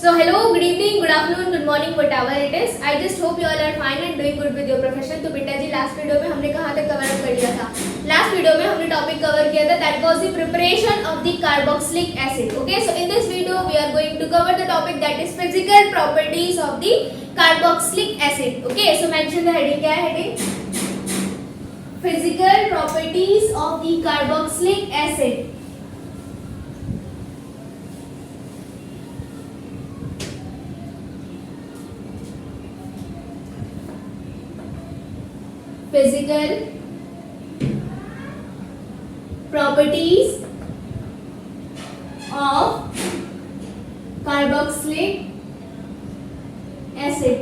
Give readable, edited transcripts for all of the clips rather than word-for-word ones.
So hello, good evening, good afternoon, good morning, whatever it is. I just hope you all are fine and doing good with your profession. तो बेटा जी last video में हमने कहाँ तक cover up कर लिया था? Last video में हमने टॉपिक कवर किया था that was the preparation of the carboxylic acid. Okay, so in this video we are going to cover the topic that is physical properties of the carboxylic acid. Okay, so mention the heading. क्या है heading? Physical properties of the carboxylic acid. Physical properties of carboxylic acid.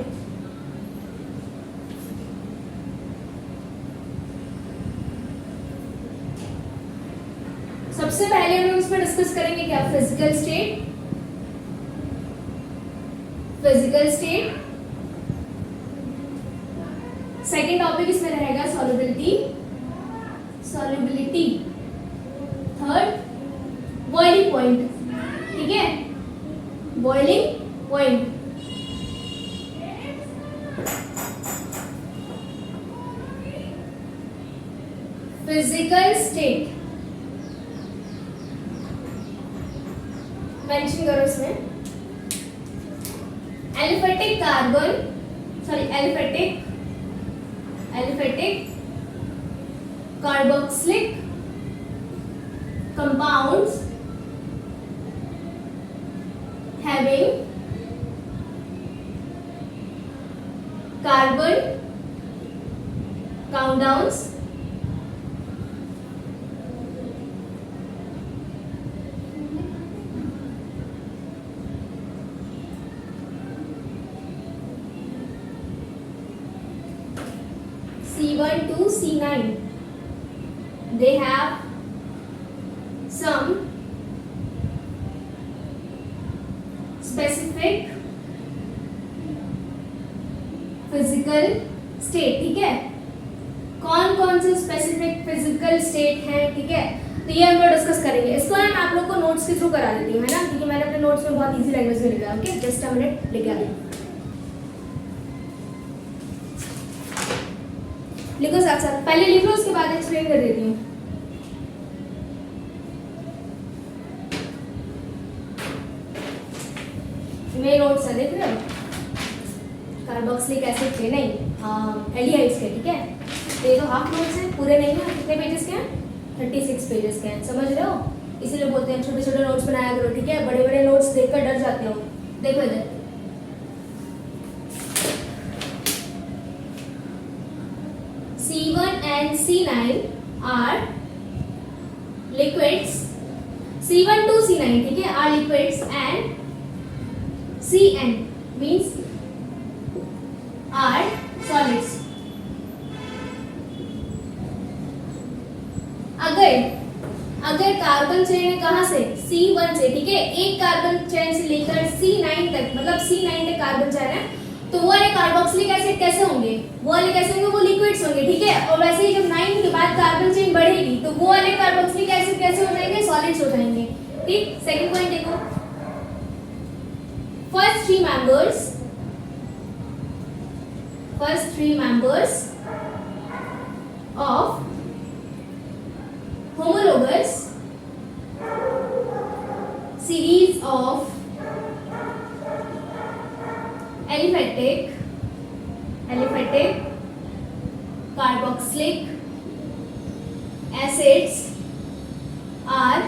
सबसे पहले हम इसमें discuss करेंगे क्या physical state second topic इसमें रहेगा सॉल्युबिलिटी थर्ड बॉइलिंग पॉइंट. ठीक है, boiling point. Physical state mention करो इसमें. Aliphatic carboxylic compounds having carbon countdowns C1 to C9. They have some specific physical state. ठीक है, कौन कौन से स्पेसिफिक फिजिकल स्टेट हैं. ठीक है, तो ये हम लोग डिस्कस करेंगे. इसको मैं आप लोग को नोट्स के थ्रू करा देती हूँ, है ना, क्योंकि मैंने अपने नोट्स में बहुत इजी लैंग्वेज में लिखा है. ओके, जस्ट अ मिनट लिखा है. लिखो साथ साथ, पहले लिख लो उसके बाद एक्सप्लेन कर देती हूँ. मेरे नोट्स है, देख रहे हो, कार्बोक्सिलिक एसिड के नहीं, एल्डिहाइड्स के. ठीक है, ये तो हाफ नोट्स हैं, पूरे नहीं है. कितने पेजेस के हैं? 36 पेजेस के हैं. समझ रहे हो, इसीलिए बोलते हैं छोटे छोटे नोट्स बनाया करो. ठीक है, बड़े बड़े नोट्स देखकर डर जाते हो. देखो इधर, C1 and C9 are liquids. C1 to C9, ठीक है, are liquids and Cn means are solids. अगर कार्बन चेन है कहाँ से? C1 से. ठीक है, एक कार्बन चेन से लेकर C9 तक, मतलब C9 तक कार्बन चेन है, तो वो वाले कार्बोक्सिलिक एसिड कैसे होंगे? वो वाले कैसे होंगे? वो लिक्विड्स होंगे. ठीक है, और वैसे ही जब 9 के बाद कार्बन चेन बढ़ेगी तो वो वाले कार्बोक्सिलिक एसिड कैसे हो जाएंगे? सॉलिड्स हो जाएंगे. ठीक, सेकंड पॉइंट देखो. First three members of homologous series of aliphatic carboxylic acids are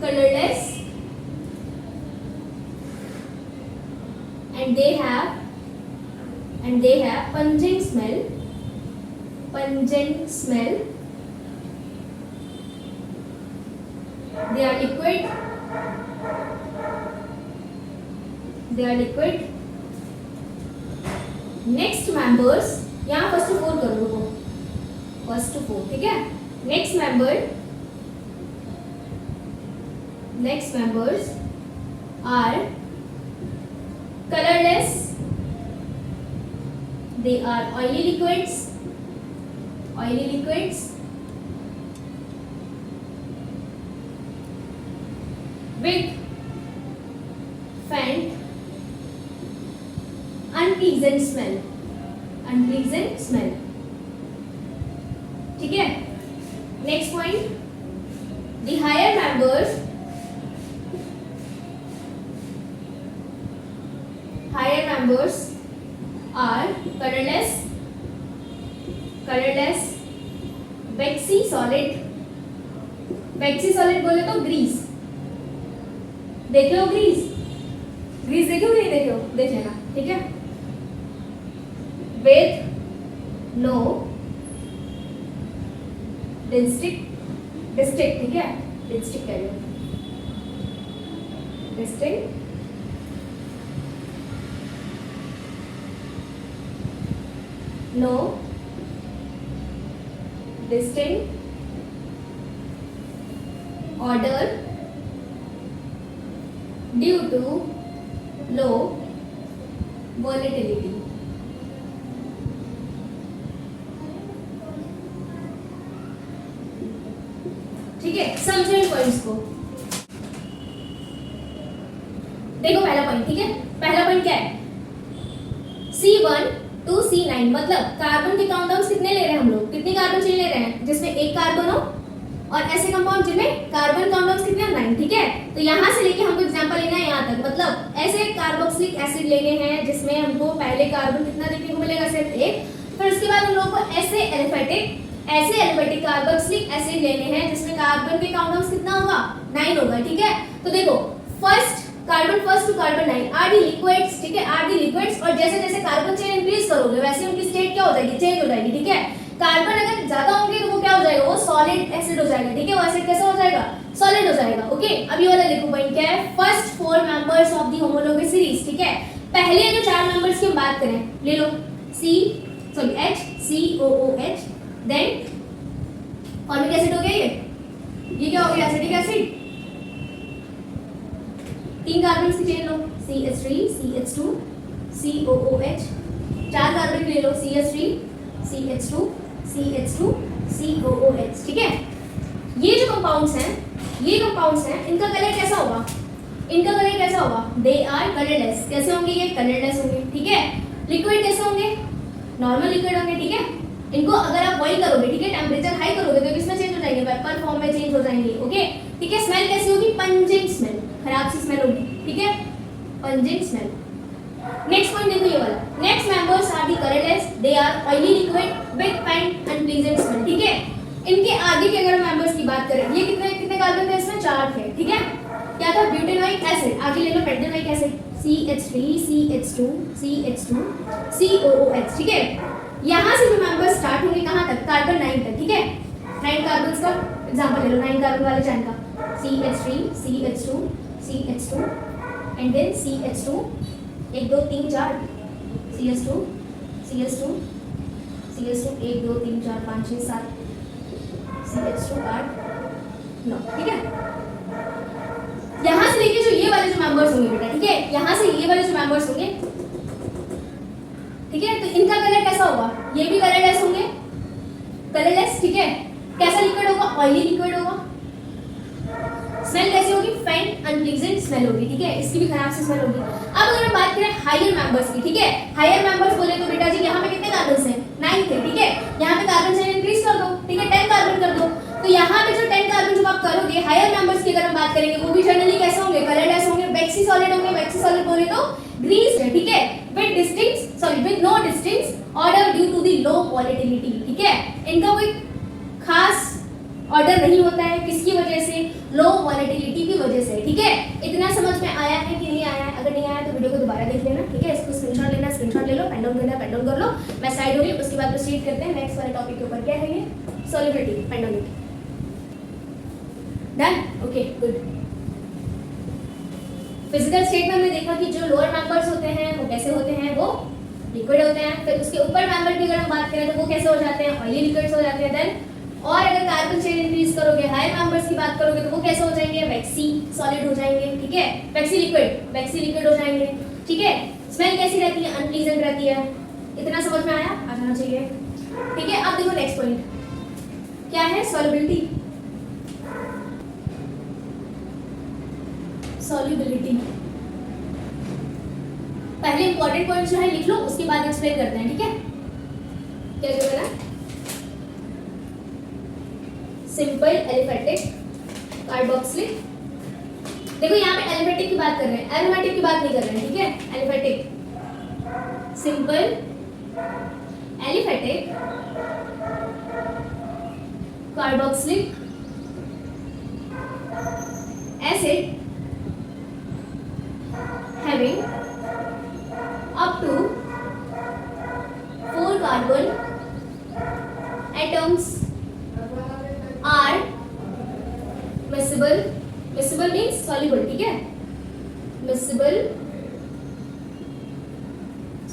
colorless and they have pungent smell. They are liquid. Next members, यहाँ फर्स्ट टू फोर करो वो, फर्स्ट टू फोर. ठीक है, next members are colorless. They are oily liquids with faint, unpleasant smell, unpleasant smell. ठीक है. Next point, the higher members are colorless, waxy solid. waxy solid बोले तो Greece. देख लो Greece देखे हो नहीं देखे हो, देख लेना. ठीक है. with no distinct, ठीक है. distinct कह लो, distinct no distinct odor due to low volatility. ठीक है. समझो इन पॉइंट्स को. देखो पहला पॉइंट. ठीक है. पहला पॉइंट क्या है? C1 to C9 मतलब कार्बन के काउंटडाउन्स कितने ले रहे हैं हम लोग? कितनी कार्बन चेन ले रहे हैं जिसमें एक कार्बन हो, और ऐसे कंपाउंड जिनमें कार्बन काउंटडाउन्स कितने हैं? 9. ठीक है. तो यहाँ से लेके हमको एग्जांपल लेना है यहाँ तक. मतलब ऐसे कार्बोक्सिलिक एसिड लेने हैं जिसमें हमको पहले कार्बन कितना देखने को मिलेगा? सिर्फ एक. फिर उसके बाद हम लोग को ऐसे एलिफेटिक कार्बोक्सिलिक एसिड लेने हैं जिसमें कार्बन के काउंटडाउन्स कितना होगा? 9 होगा. ठीक है. तो देखो carbon first to carbon 9 are the liquids. ठीक है. Are the liquids. और जैसे जैसे कार्बन चेन इंक्रीज करोगे वैसे उनकी स्टेट क्या हो जाएगी? चेंज हो जाएगी. ठीक है. कार्बन अगर ज्यादा होंगे तो वो क्या हो जाएगा? वो सॉलिड एसिड हो जाएगा. ठीक है. वो एसिड कैसा हो जाएगा? सॉलिड हो जाएगा. ओके. अब ये वाला देखो पॉइंट क्या है? First 4 members of the homologous series. ठीक है. पहले जो 4 मेंबर्स की हम बात करें, ले लो HCOOH, देन फॉर्मिक एसिड हो गया. ये क्या हो गया? Acetic acid. 3 कार्बन की चेन लो, CH3 CH2 COOH. 4 कार्बन ले लो, CH3 CH2 CH2 COOH. ठीक है. ये जो कंपाउंड्स हैं इनका कलर कैसा होगा? They are colourless. कैसे होंगे? ये कलरलेस होंगे. ठीक है. लिक्विड कैसे होंगे? नॉर्मल लिक्विड होंगे. ठीक है. इनको अगर आप बॉईल करोगे, ठीक है, टेम्परेचर हाई करोगे तो किसमें चेंज हो जाएंगे? वेपर फॉर्म में चेंज हो जाएंगे. ओके. ठीक है. स्मेल कैसी होगी? Pungent smell. खराब सी स्मेल होगी. ठीक है. Pungent smell. नेक्स्ट पॉइंट देखो ये वाला. Next members are the colourless, they are oily liquid with fine unpleasant smell. ठीक है. इनके आगे के अगर मेंबर्स की बात करें, ये कितने कार्बन थे इसमें? 4 थे. ठीक है. क्या था? Butanoic acid. आगे ले लो pentanoic acid, CH3 CH2 CH2 COOH. ठीक है. यहाँ से जो मेंबर्स स्टार्ट होंगे कहाँ तक? कार्बन 9 तक. ठीक है. 9 कार्बन्स का एग्जांपल ले लो. 9 कार्बन वाले चैन का CH3 CH2 CH2 and then CH2 1 2 3 4 CH2 CH2 CH2 1 2 3 4 5 6 7 CH2 8 9. ठीक है. यहाँ से देखिए जो ये वाले जो मेंबर्स होंगे बेटा. ठीक है. यहाँ से ये वाले जो मेंबर्स होंगे, ठीक है, तो इनका कलर कैसा होगा? ये भी कलरलेस होंगे. कलरलेस. ठीक है. कैसा लिक्विड होगा? ऑयली लिक्विड होगा. स्मेल कैसी होगी? फेंट अनप्लीजेंट स्मेल होगी. ठीक है. इसकी भी खराब सी स्मेल होगी. अब अगर हम बात करें हायर मेंबर्स की, ठीक है, हायर मेंबर्स बोले तो बेटा जी यहाँ पे कितने कार्बन हैं? 9 थे. ठीक है. यहाँ पे कार्बन चेन इंक्रीज कर दो. ठीक है. 10 कार्बन कर दो. तो यहाँ पे जो 10 कार्बन जब आप करोगे, हायर मेंबर्स की अगर हम बात करेंगे, वो भी जनरली कैसे होंगे? कलरलेस होंगे. वैक्सी सॉलिड होंगे. वैक्सी सॉलिड बोले तो ग्रीस है. ठीक है. With no distinct odour due to the low volatility. ठीक है. इनका कोई खास ऑर्डर नहीं होता है. किसकी वजह से? लो वोलेटिलिटी की वजह से. ठीक है. इतना समझ में आया है कि नहीं आया है? अगर नहीं आया तो वीडियो को दोबारा देख लेना. ठीक है. इसको स्क्रीनशॉट लेना, स्क्रीनशॉट ले लो. पेन डाउन करना, पेन डाउन कर लो. मैं साइड हो गई. उसके बाद प्रोसीड करते हैं नेक्स्ट वाले टॉपिक के ऊपर. क्या है ये? Solubility. Pen down. Done. Okay, good. Physical state में हमने देखा कि जो लोअर मेंबर्स होते हैं वो कैसे होते हैं? वो लिक्विड होते हैं. फिर उसके ऊपर मेंबर की अगर हम बात करें तो वो कैसे हो जाते हैं? ऑयली लिक्विड्स हो जाते हैं. देन और अगर कार्बन चेन इंक्रीज करोगे, हायर मेंबर्स की बात करोगे तो वो कैसे हो जाएंगे? वैक्सी सॉलिड हो जाएंगे. ठीक है. वैक्सी लिक्विड हो जाएंगे. ठीक है. स्मेल कैसी रहती है? अनप्लीजेंट रहती है. इतना समझ में आया? आ जाना चाहिए. ठीक है. अब देखो नेक्स्ट पॉइंट क्या है? सॉल्युबिलिटी. पहले इंपॉर्टेंट पॉइंट जो है लिख लो, उसके बाद एक्सप्लेन करते हैं, ठीक है? क्या जो है ना, सिंपल एलिफेटिक कार्बोक्सिलिक, देखो यहाँ पे एलिफेटिक की बात कर रहे हैं, एरोमेटिक की बात नहीं कर रहे हैं, ठीक है? Aliphatic, simple aliphatic carboxylic acid having up to 4 carbon atoms are miscible, miscible means soluble, ठीक है? Miscible,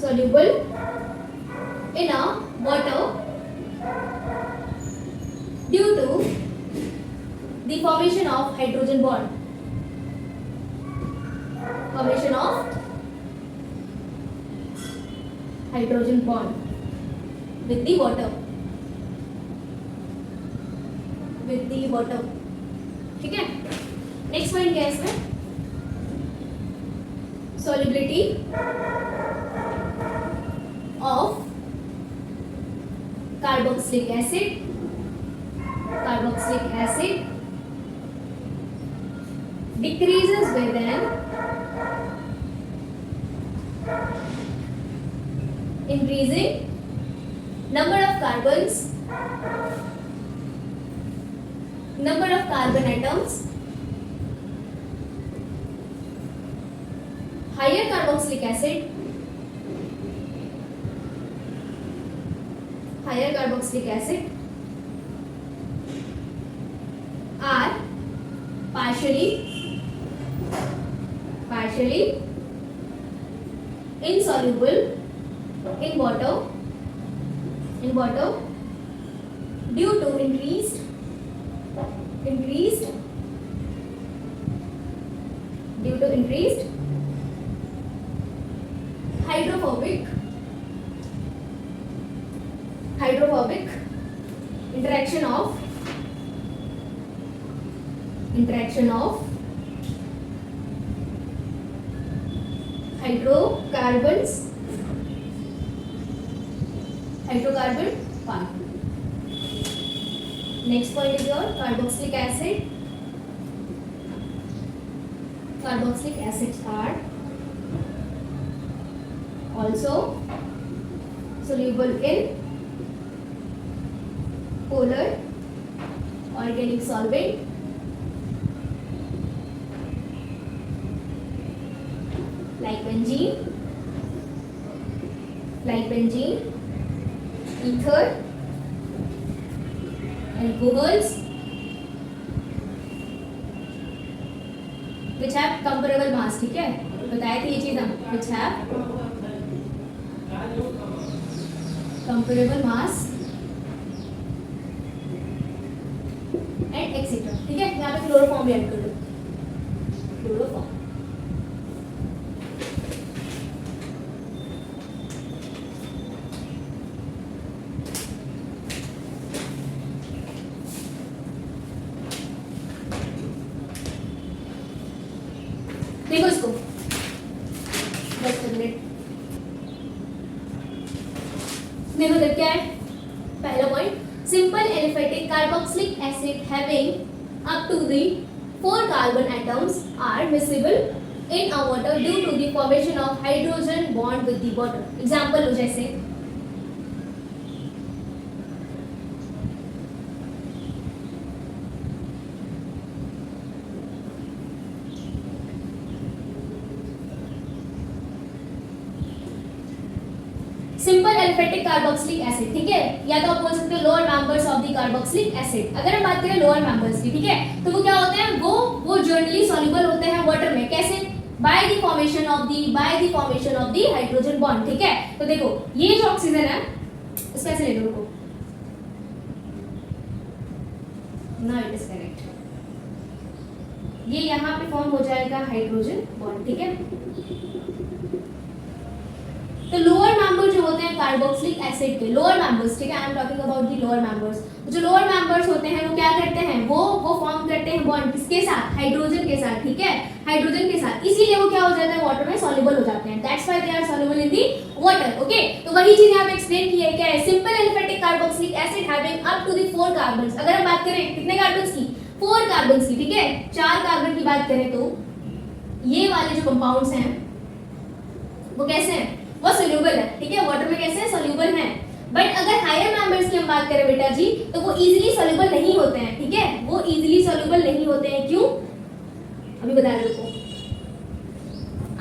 soluble in a water due to the formation of hydrogen bond. Formation of hydrogen bond with the water, with the water, ठीक है? Next point क्या है इसमें? solubility of carboxylic acid, carboxylic acid decreases with an increasing number of carbons, number of carbon atoms. Higher carboxylic acid, higher carboxylic acid are partially insoluble in water due to increased hydrophobic interaction of hydrocarbon bond. Next point is your carboxylic acid. Carboxylic acids are also soluble in polar organic solvent like benzene, ether, alcohols which have comparable mass, ठीक है? बताए थे ये चीज हम, which have comparable mass and etc, ठीक है? यहाँ पे क्लोरोफॉर्म भी ऐड कर दो, क्लोरोफॉर्म। देखो इसको 10 मिनट देखो देख क्या है। पहला point, simple aliphatic carboxylic acid having up to the 4 carbon atoms are miscible in a water due to the formation of hydrogen bond with the water. Example लो जैसे सिंपल एलिफेटिक कार्बोक्सिलिक एसिड, ठीक है? या तो आप बोल सकते हो lower members of the carboxylic acid. अगर हम बात करें लोअर मेंबर्स की, ठीक है, तो वो क्या होते हैं? वो जनरली सॉल्युबल होते हैं वाटर में। कैसे? By the formation of the hydrogen bond, ठीक है? तो देखो ये जो ऑक्सीजन है इसको ऐसे ले लो, नाउ इट इज करेक्ट। ये यहाँ पे फॉर्म हो जाएगा हाइड्रोजन बॉन्ड, ठीक है? तो लोअर मेंबर जो होते हैं कार्बोक्सिलिक एसिड के लोअर मेंबर्स, ठीक है, I am talking about the lower members. जो लोअर मेंबर्स होते हैं वो क्या करते हैं, वो फॉर्म करते हैं बॉन्ड किसके साथ, हाइड्रोजन के साथ, ठीक है, हाइड्रोजन के साथ, इसीलिए वो क्या हो जाता है, वाटर में सॉल्युबल हो जाते हैं, that's why they are soluble in the water. Okay, तो वही चीज यहां पे एक्सप्लेन की है, क्या है, simple aliphatic carboxylic acid having up to the 4 carbons. अगर हम बात करें कितने कार्बन्स की, 4 कार्बन्स की, ठीक है, 4 कार्बन की बात करें तो ये वाले जो कंपाउंड्स हैं वो कैसे हैं, वो सोल्यूबल है, ठीक है, वाटर में कैसे है, सोल्यूबल है। बट अगर हायर मेंबर्स की हम बात करें बेटा जी, तो वो इजीली सोल्यूबल नहीं होते हैं, ठीक है, वो इजीली सोल्यूबल नहीं होते हैं, क्यों, अभी बता रही हूं।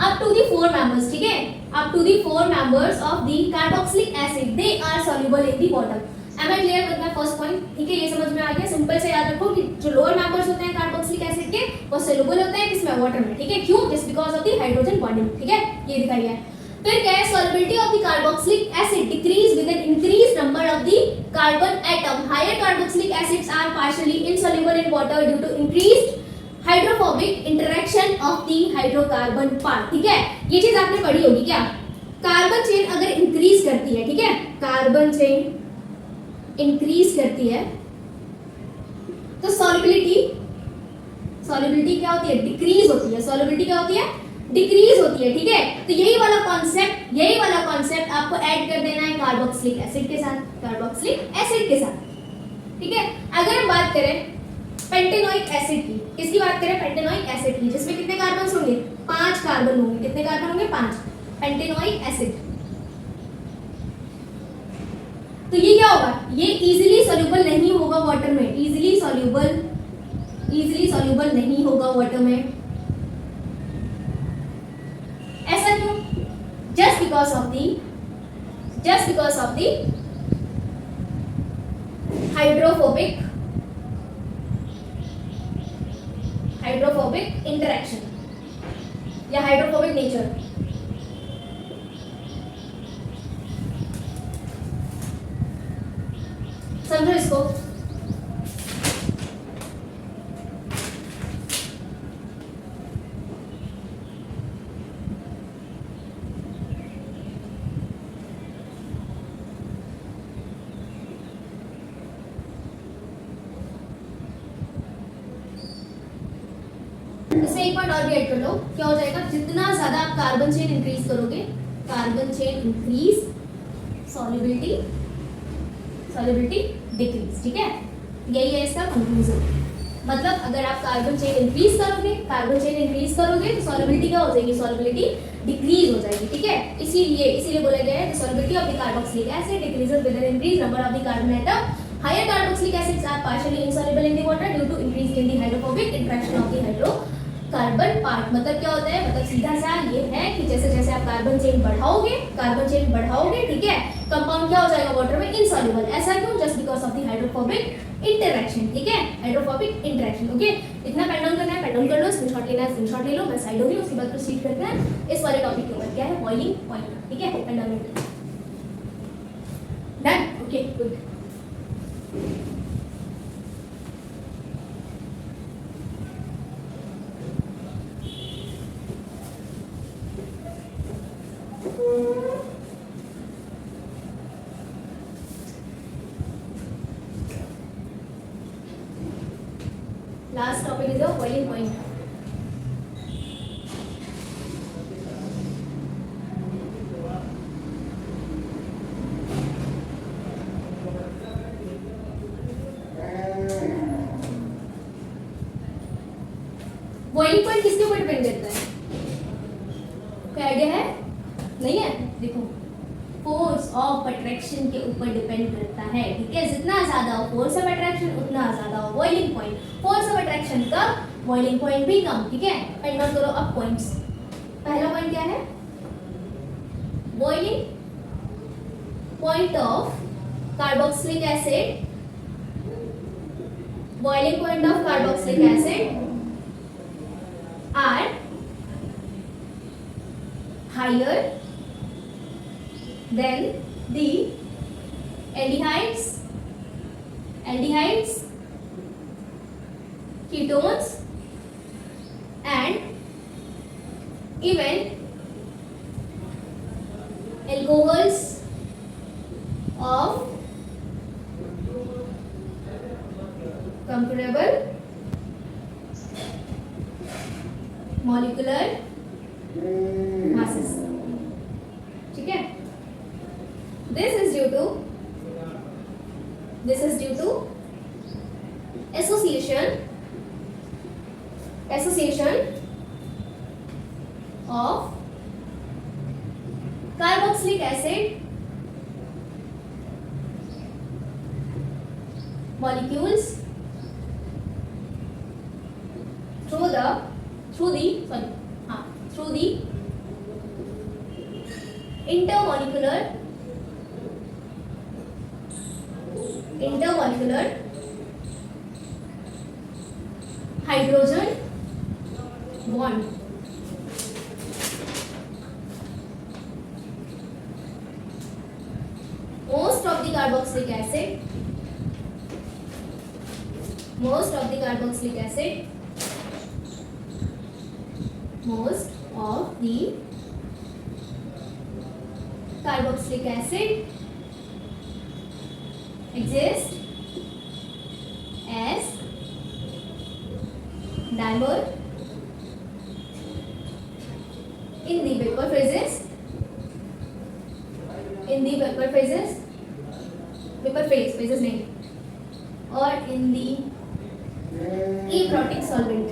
up to the 4 members, ठीक है, up to the 4 members of the carboxylic acid, they are soluble in the water. Am I clear with my first point? ठीक है, ये समझ में आ गया। सिंपल से याद रखो कि जो लोअर मेंबर्स होते हैं कार्बोक्सिलिक एसिड के, वो सोल्यूबल होते हैं किसमें, वाटर में, ठीक है, क्यों, just because of the hydrogen bonding, ठीक है, ये दिखाई है। फिर क्या है, solubility of the carboxylic acid decrease with an increased number of the carbon atom. Higher carboxylic acids are partially insoluble in water due to increased hydrophobic interaction of the hydrocarbon part, ठीक है, ये चीज आपने पढ़ी होगी क्या, carbon chain अगर increase करती है, ठीक है, कार्बन चेन इंक्रीज करती है तो सॉल्युबिलिटी क्या होती है, डिक्रीज होती है, सॉल्युबिलिटी क्या होती है, डिक्रीज होती है, ठीक है। तो यही वाला कॉन्सेप्ट आपको ऐड कर देना है कार्बोक्सिलिक एसिड के साथ, कार्बोक्सिलिक एसिड के साथ, ठीक है। अगर हम बात करें पेंटेनोइक एसिड की, किसकी बात करें, पेंटेनोइक एसिड की, जिसमें कितने कार्बन होंगे, 5 कार्बन होंगे, कितने कार्बन होंगे, 5, पेंटेनोइक एसिड। तो ये क्या होगा, ये इजीली सॉल्युबल नहीं होगा वाटर में, इजीली सॉल्युबल नहीं होगा वाटर में। ऐसा क्यों, just because of the hydrophobic interaction या हाइड्रोफोबिक नेचर। समझो इसको, इसमें एक पॉइंट और भी ऐड कर लो, क्या हो जाएगा, जितना ज्यादा आप कार्बन चेन इंक्रीज करोगे, carbon chain increase, solubility decrease, ठीक है, यही है इसका कंक्लूजन। मतलब अगर आप कार्बन चेन इंक्रीज करोगे तो सॉल्युबिलिटी क्या हो जाएगी, सॉल्युबिलिटी डिक्रीज हो जाएगी, ठीक है। इसीलिए बोला गया है solubility of the carboxylic acid decreases with an increase number of the carbon atom. Higher carboxylic acids are partially insoluble in the water due to increase in the hydrophobic interaction of the hydrocarbon part। मतलब क्या होता है, मतलब सीधा सा ये है कि जैसे आप कार्बन चेन बढ़ाओगे, ठीक है, कंपाउंड क्या हो जाएगा वाटर में, इनसॉल्युबल। ऐसा क्यों, just because of the hydrophobic interaction, ठीक है, हाइड्रोफोबिक इंटरेक्शन। ओके, इतना पेन डाउन करना है, पेन डाउन कर लो, स्क्रीनशॉट लेना है, स्क्रीनशॉट ले लो, मैं साइड होगी, उसके बाद प्रोसीड करते हैं इस वाले टॉपिक के ऊपर, क्या है, बॉइलिंग पॉइंट, ठीक है, pen down done. Okay, good. Last topic is the boiling point. Boiling point किसके ऊपर डिपेंड करता है, कोई आइडिया है, नहीं है, देखो फोर्स ऑफ अट्रैक्शन के ऊपर डिपेंड करता है, ठीक है, जितना ज्यादा हो फोर्स ऑफ अट्रैक्शन उतना ज्यादा हो boiling point, force of attraction come, boiling point भी कम, ठीक है। फाइंड आउट करो अब पॉइंट्स। पहला पॉइंट क्या है, boiling point of carboxylic acid, boiling point of carboxylic acid are higher than the aldehydes, ketones and even alcohols molecular masses. ठीक है, this is due to association of carboxylic acid molecules through the intermolecular hydrogen bond. Most of the carboxylic acid exist as dimer in the vapor phases नहीं, or in the aprotic solvent.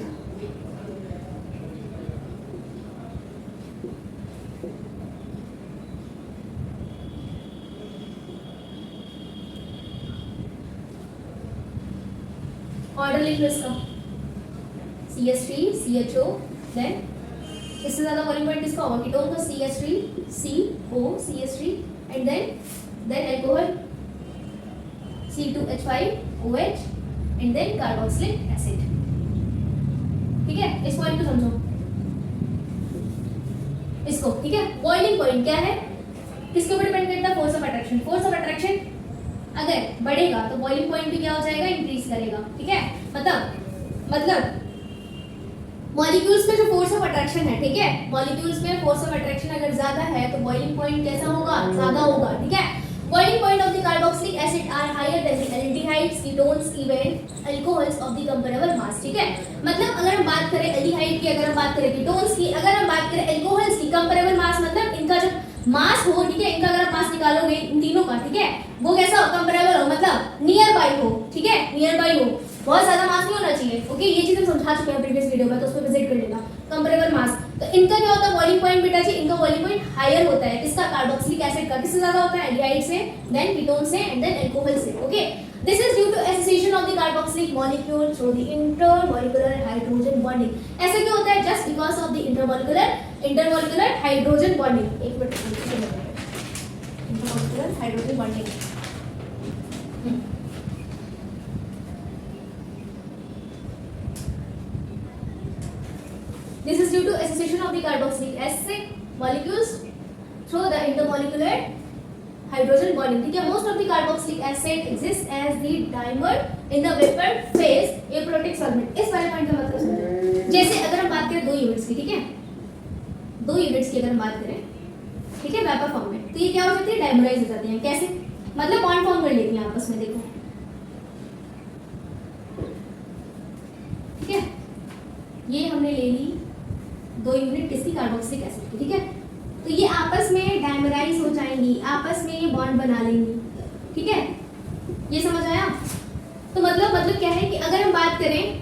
Order लिख लो इसका, CH3 CHO, then इससे ज्यादा boiling point किसका होगा, ketone का CH3 CO CH3 and then alcohol C2H5OH and then carboxylic acid. ठीक है, इस पॉइंट को समझो इसको. ठीक है, बॉइलिंग पॉइंट क्या है, किसके ऊपर डिपेंड करता है, force of attraction. Force of attraction अगर बढ़ेगा तो बॉइलिंग पॉइंट भी क्या हो जाएगा, इंक्रीज करेगा. ठीक है, मतलब मॉलिक्यूल्स पे जो फोर्स ऑफ अट्रैक्शन है, ठीक है, मॉलिक्यूल्स पे फोर्स ऑफ अट्रैक्शन अगर ज्यादा है तो बॉइलिंग पॉइंट कैसा होगा, ज्यादा होगा. ठीक है, boiling point of the carboxylic acid are higher than the aldehydes, ketones, even alcohols of the comparable mass. ठीक है, मतलब अगर हम बात करें एल्डिहाइड की, अगर हम बात करें कीटोन्स की, अगर हम बात करें अल्कोहल्स की, कंपेरेबल मास मतलब इनका जो मास हो, ठीक है, इनका अगर आप मास निकालोगे इन तीनों का, ठीक है, वो कैसा हो, कंपेरेबल हो, मतलब नियर बाय हो. ठीक है, नियर बाय हो, बहुत ज्यादा मास नहीं होना चाहिए. ओके, ये चीज हम समझा चुके हैं प्रीवियस वीडियो में, तो उस पर विजिट कर लेना. कंपेरेबल मास, तो इनका क्या होता है, बॉइलिंग पॉइंट बेटा जी, इनका बॉइलिंग पॉइंट हायर होता है. किसका, कार्बोक्सिलिक एसिड का. किससे ज्यादा होता है, एल्डिहाइड से, देन कीटोन से एंड देन अल्कोहल से. Okay, this is due to association of the carboxylic molecule through the intermolecular hydrogen bonding. ऐसा क्यों होता है, just because of the intermolecular hydrogen bonding. एक minute, intermolecular hydrogen bonding. This is due to association of the carboxylic acid molecules through the intermolecular hydrogen bonding. ठीक है, most of the carboxylic acid exists as the dimer in the vapor phase aprotic solvent. इस वाले point का मतलब समझो. जैसे अगर हम बात करें 2 यूनिट्स की, ठीक है, 2 यूनिट्स की अगर हम बात करें, ठीक है, वेपर फॉर्म में, तो ये क्या हो जाती है, डाइमराइज हो जाती है. कैसे, मतलब बॉन्ड फॉर्म कर लेती हैं आपस में. देखो, ठीक है, ये हमने ले ली 2 यूनिट किसकी, कार्बोक्सिलिक एसिड की. ठीक है, तो ये आपस में डाइमराइज हो जाएंगी, आपस में ये बॉन्ड बना लेंगी. ठीक है, ये समझ आया. तो मतलब क्या है कि अगर हम बात करें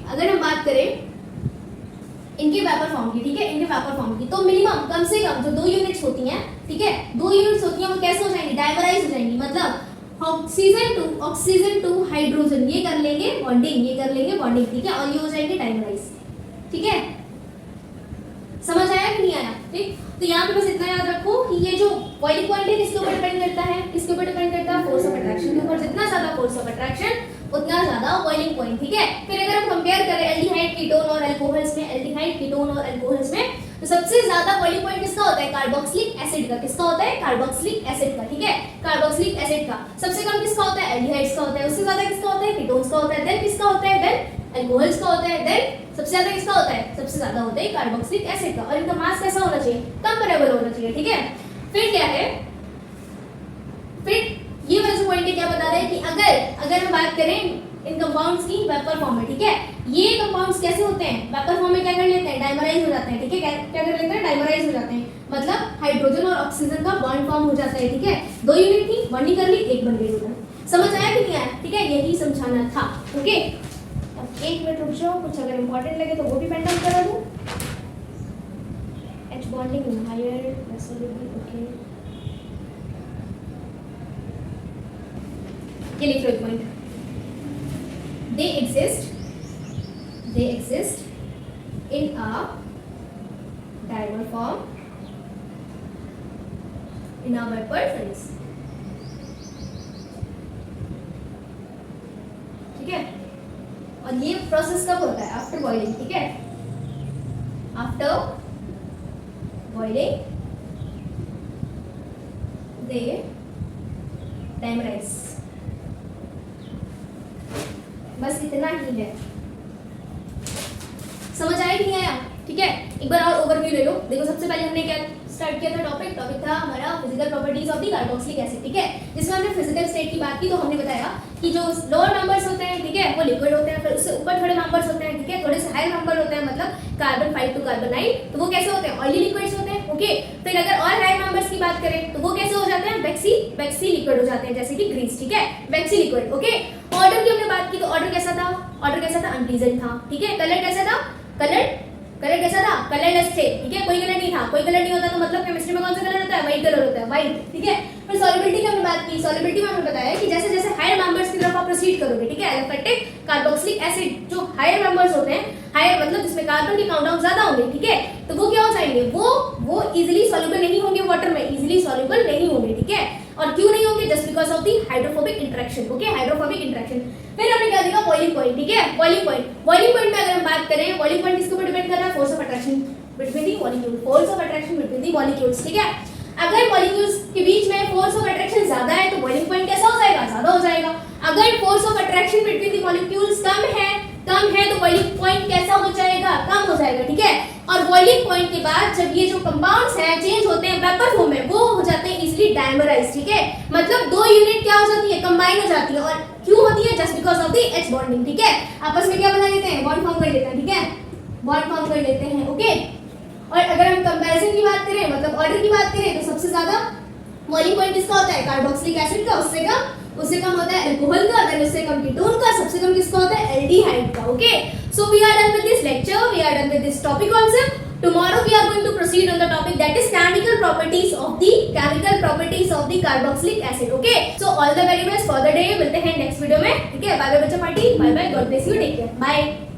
इनके वेपर फॉर्म की, ठीक है, इनके वेपर फॉर्म की, तो मिनिमम कम से कम जो 2 यूनिट्स होती हैं, ठीक है, 2 यूनिट्स होती हैं, वो कैसे हो जाएंगी, डाइमराइज हो जाएंगी. मतलब ऑक्सीजन टू हाइड्रोजन, ये कर लेंगे बॉन्डिंग, ठीक है, और ये हो जाएंगे डाइमराइज. ठीक है, समझ आया कि नहीं आया. ठीक, तो यहाँ पे बस इतना याद रखो कि ये जो बॉइलिंग पॉइंट है किसके ऊपर डिपेंड करता है, फोर्स ऑफ अट्रैक्शन के ऊपर. जितना ज्यादा फोर्स ऑफ अट्रैक्शन उतना ज्यादा बॉइलिंग पॉइंट. ठीक है, फिर अगर हम कंपेयर करें एल्डिहाइड, कीटोन और अल्कोहल्स में, तो सबसे ज्यादा बॉइलिंग पॉइंट किसका होता है, कार्बोक्सिलिक एसिड का. किसका होता है, कार्बोक्सिलिक एसिड का. ठीक है, कार्बोक्सिलिक एसिड का. सबसे कम किसका होता है, एल्डिहाइड्स का होता है. उससे ज्यादा किसका होता है, कीटोन्स का होता है. देन किसका होता है, देन अल्कोहल्स का होता है. देन सबसे ज्यादा किसका होता है, सबसे ज्यादा होता है कार्बोक्सिलिक एसिड का. और इनका मास कैसा होना चाहिए, कंपेरेबल होना चाहिए. ठीक है, फिर क्या है, फिर ये वाला जो पॉइंट है क्या बता रहा है कि अगर हम बात करें इन कंपाउंड्स की वेपर फॉर्म में, ठीक है। ये कंपाउंड्स कैसे होते हैं, वेपर फॉर्म में क्या कर लेते हैं, डाइमराइज हो जाते हैं, ठीक है। क्या कर लेते हैं, डाइमराइज हो जाते हैं, मतलब हाइड्रोजन और ऑक्सीजन का बॉन्ड फॉर्म हो जाता है, ठीक है। 2 यूनिट थी, 1 ही कर ली, एक बन गई उधर। समझ आया कि नहीं आया, ठीक है, यही समझाना था, ओके। अब 1 मिनट रुक जाओ, कुछ अगर इंपॉर्टेंट लगे तो वो भी पेन डाउन करा दूं। H bonding in higher vessel will be okay. ये लिख लो एक point, they exist in a dimer form in a vapor phase, ठीक है। और ये प्रोसेस कब होता है, आफ्टर बॉइलिंग, ठीक है। आफ्टर boiling they dimerize, बस इतना ही है। समझ आया कि नहीं आया, ठीक है। एक बार और ओवरव्यू ले लो। देखो सबसे पहले हमने क्या स्टार्ट किया था, टॉपिक था हमारा physical properties of the carboxylic acid, ठीक है। जिसमें हमने फिजिकल स्टेट की बात की, तो हमने बताया कि जो लोअर मेंबर्स होते हैं, ठीक है, वो लिक्विड होते हैं, फिर उससे ऊपर थोड़े मेंबर्स होते हैं, ठीक है, थोड़े से हायर मेंबर होते हैं, मतलब कार्बन 5 टू कार्बन 9, तो वो कैसे होते हैं, ऑयली लिक्विड्स होते हैं, ओके। फिर अगर और हायर मेंबर्स की बात करें तो वो कैसे हो जाते हैं, वैक्सी लिक्विड हो जाते हैं, जैसे कि ग्रीस, ठीक है, वैक्सी लिक्विड, ओके। ऑर्डर की हमने बात की, तो ऑर्डर कैसा था, अनप्लीजेंट था, ठीक है। कलर कैसा था, कलर कैसा था, कलरलेस थे, ठीक है, कोई कलर नहीं था। कोई कलर नहीं होता तो मतलब केमिस्ट्री में कौन सा कलर होता है, व्हाइट कलर होता है, व्हाइट, ठीक है। फिर सॉल्युबिलिटी की हमने बात की, सॉल्युबिलिटी में हमने बताया कि जैसे जैसे हायर मेंबर्स की तरफ आप प्रोसीड करोगे, ठीक है, एलिफेटिक कार्बोक्सिलिक एसिड जो हायर मेंबर्स होते हैं, हायर मतलब जिसमें कार्बन के काउंट ज्यादा होंगे, ठीक है, तो वो क्या हो जाएंगे, वो इजीली सॉल्युबल नहीं होंगे वाटर में, इजीली सॉल्युबल नहीं होंगे, ठीक है। और क्यों नहीं होंगे, just because of the hydrophobic interaction, okay, hydrophobic interaction. फिर हमने क्या देखा, बॉइलिंग पॉइंट, ठीक है। बॉइलिंग पॉइंट में अगर हम बात करें, बॉइलिंग पॉइंट किसके ऊपर डिपेंड कर रहा है, force of attraction between the molecule, force of attraction between the molecules, ठीक है। अगर मॉलिक्यूल्स के बीच में फोर्स ऑफ अट्रैक्शन ज्यादा है तो बॉइलिंग पॉइंट कैसा हो जाएगा, ज्यादा हो जाएगा। अगर force of attraction between the molecules कम है तो बॉइलिंग पॉइंट कैसा हो जाएगा, कम हो जाएगा, ठीक है। और बॉइलिंग पॉइंट के बाद जब ये जो कंपाउंड्स हैं चेंज होते हैं वेपर फॉर्म में, वो हो जाते हैं इजीली डाइमराइज, ठीक है। मतलब 2 यूनिट क्या हो जाती है, कंबाइन हो जाती है। और क्यों होती है, just because of the H bonding, ठीक है। आपस में क्या बना लेते हैं, बॉन्ड फॉर्म कर लेते हैं, ठीक है, बॉन्ड फॉर्म कर लेते हैं, ओके। और अगर हम कंपैरिजन की बात करें, मतलब ऑर्डर की बात करें, तो सबसे ज्यादा बॉइलिंग पॉइंट किसका होता है, कार्बोक्सिलिक एसिड का, उससे कम होता है अल्कोहल का, देन उससे कम कीटोन का, सबसे कम किसका होता है, एल्डिहाइड का, okay. So we are done with this lecture, we are done with this topic concept. Tomorrow we are going to proceed on the topic that is chemical properties of the carboxylic acid, okay. So all the very best for the day, मिलते हैं next video में, ठीक है। Bye bye बच्चा party, bye bye, god bless you, take care, bye.